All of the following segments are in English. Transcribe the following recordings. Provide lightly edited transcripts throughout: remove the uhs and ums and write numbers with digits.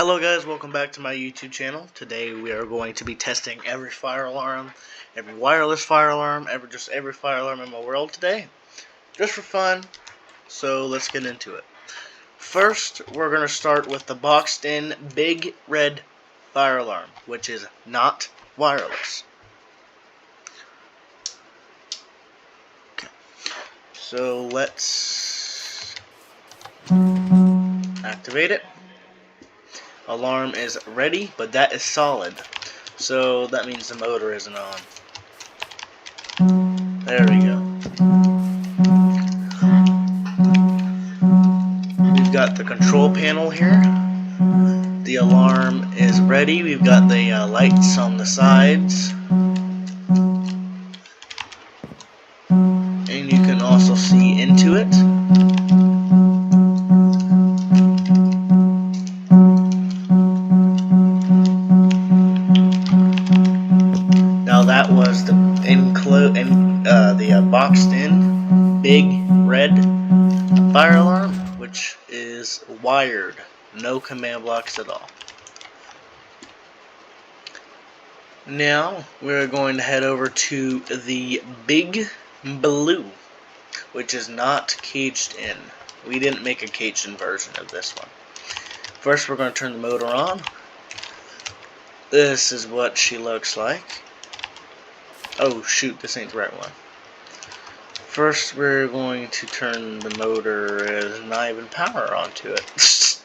Hello guys, welcome back to my YouTube channel. Today we are going to be testing every fire alarm, every wireless fire alarm, every fire alarm in my world today. Just for fun, so let's get into it. First, we're going to start with the boxed in Big Red fire alarm, which is not wireless. Okay. So let's activate it. Alarm is ready, but that is solid, so that means the motor isn't on. There we go. We've got the control panel here. The alarm is ready. We've got the lights on the sides, and you can also see into it. Now that was the boxed in Big Red fire alarm, which is wired, no command blocks at all. Now we're going to head over to the Big Blue, which is not caged in. We didn't make a caged in version of this one. First we're going to turn the motor on. This is what she looks like. Oh shoot, this ain't the right one. First we're going to turn the motor and not even power onto it.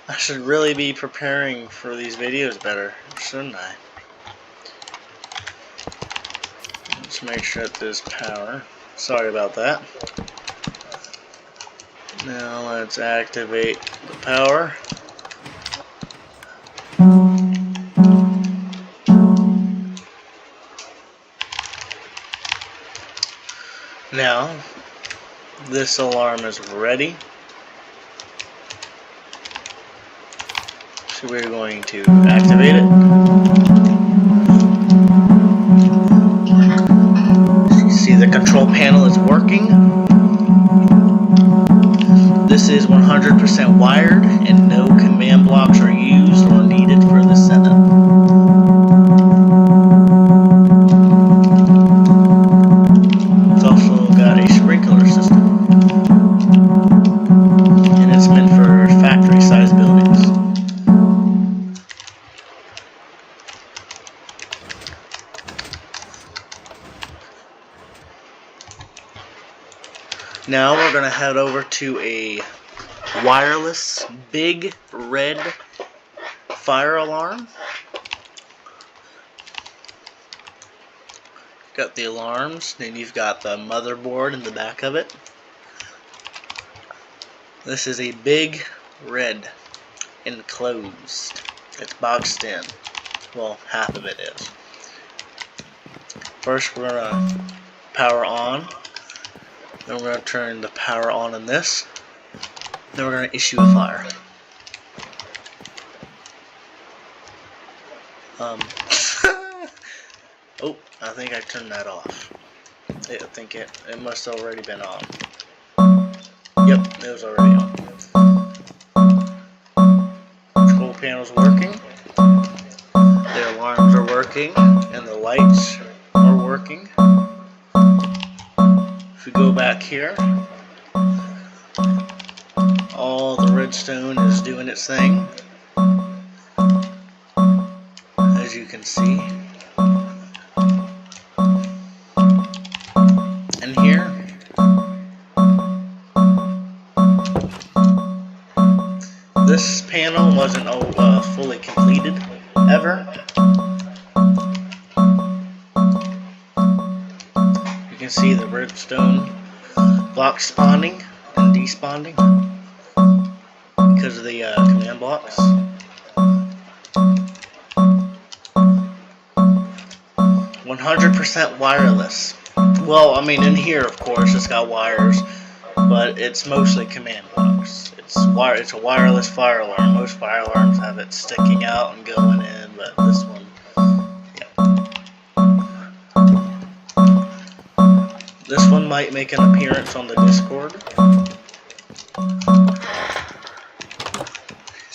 I should really be preparing for these videos better, shouldn't I? Let's make sure that there's power. Sorry about that. Now let's activate the power. Now, this alarm is ready. So we're going to activate it. You see the control panel is working. This is 100% wired and no command blocks are used or needed for the setup. Now we're going to head over to a wireless Big Red fire alarm. Got the alarms, then you've got the motherboard in the back of it. This is a Big Red enclosed. It's boxed in. Well, half of it is. First we're going to power on. Then we're going to turn the power on in this. Then we're going to issue a fire. Oh, I think I turned that off. I think it must have already been on. Yep, it was already on. Control panel's working. The alarms are working. And the lights are working. If we go back here, all the redstone is doing its thing, as you can see. And here, this panel wasn't fully completed ever. You can see the redstone blocks spawning and despawning because of the command blocks. 100% wireless. Well, I mean, in here, of course, it's got wires, but it's mostly command blocks. It's a wireless fire alarm. Most fire alarms have it sticking out and going in, but this one, this one might make an appearance on the Discord.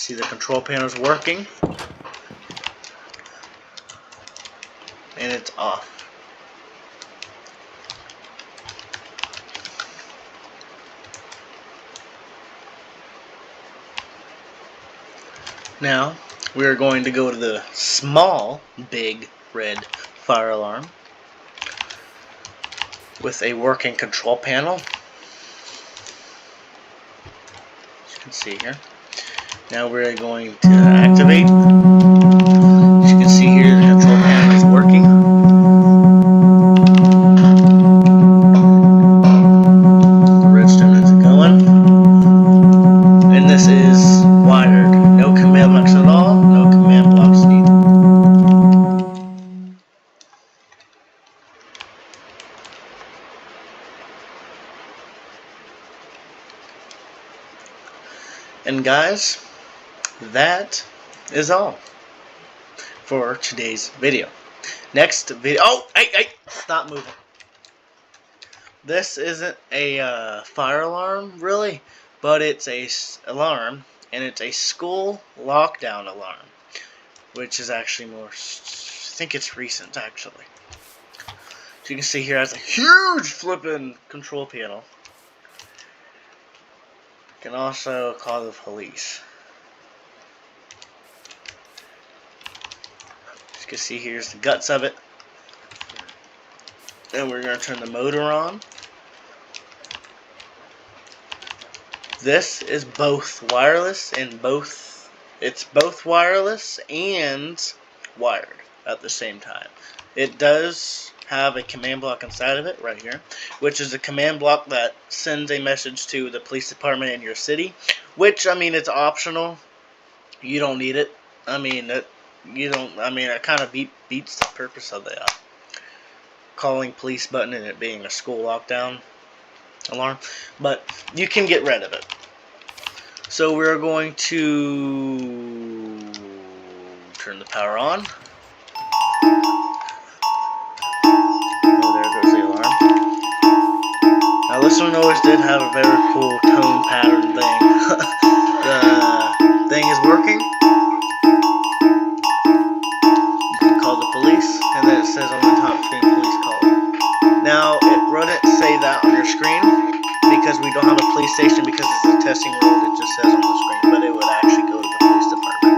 See the control panel is working. And it's off. Now, we are going to go to the small, big, red fire alarm with a working control panel. As you can see here. Now we're going to activate. As you can see here, the control panel is working. The redstone is going. And this is wired. No command blocks at all. No command blocks needed. And guys, that is all for today's video. Next video. Oh, hey, stop moving. This isn't a fire alarm, really, but it's a alarm, and it's a school lockdown alarm, which is actually more. I think it's recent, actually. So you can see here, it has a huge flipping control panel. You can also call the police. As you can see, here's the guts of it. And we're going to turn the motor on. This is both wireless and it's both wireless and wired at the same time. It does have a command block inside of it right here, which is a command block that sends a message to the police department in your city, which, I mean, it's optional. You don't need it. I mean, it kind of beats the purpose of the calling police button and it being a school lockdown alarm, but you can get rid of it. So we're going to turn the power on. Oh, there goes the alarm. Now this one always did have a very cool tone pattern thing. The thing is working. You can call the police, and then it says on the top screen, police call. Now, it wouldn't say that on your screen because we don't have a police station because it's a testing road. It just says on the screen, but it would actually go to the police department.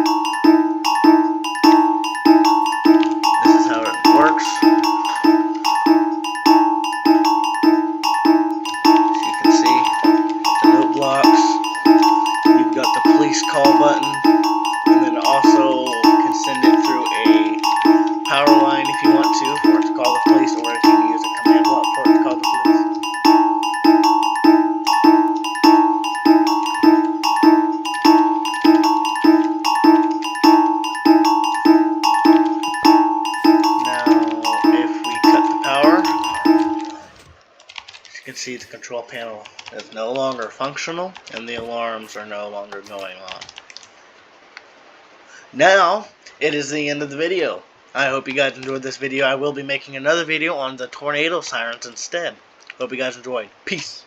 This is how it works. As you can see, the note blocks. You've got the police call button, and then also can send it through a power line if you want to, for it to call the police, or if you use a command block for it to call the police. Now, if we cut the power, as you can see, the control panel is no longer functional, and the alarms are no longer going on. Now, it is the end of the video. I hope you guys enjoyed this video. I will be making another video on the tornado sirens instead. Hope you guys enjoyed. Peace.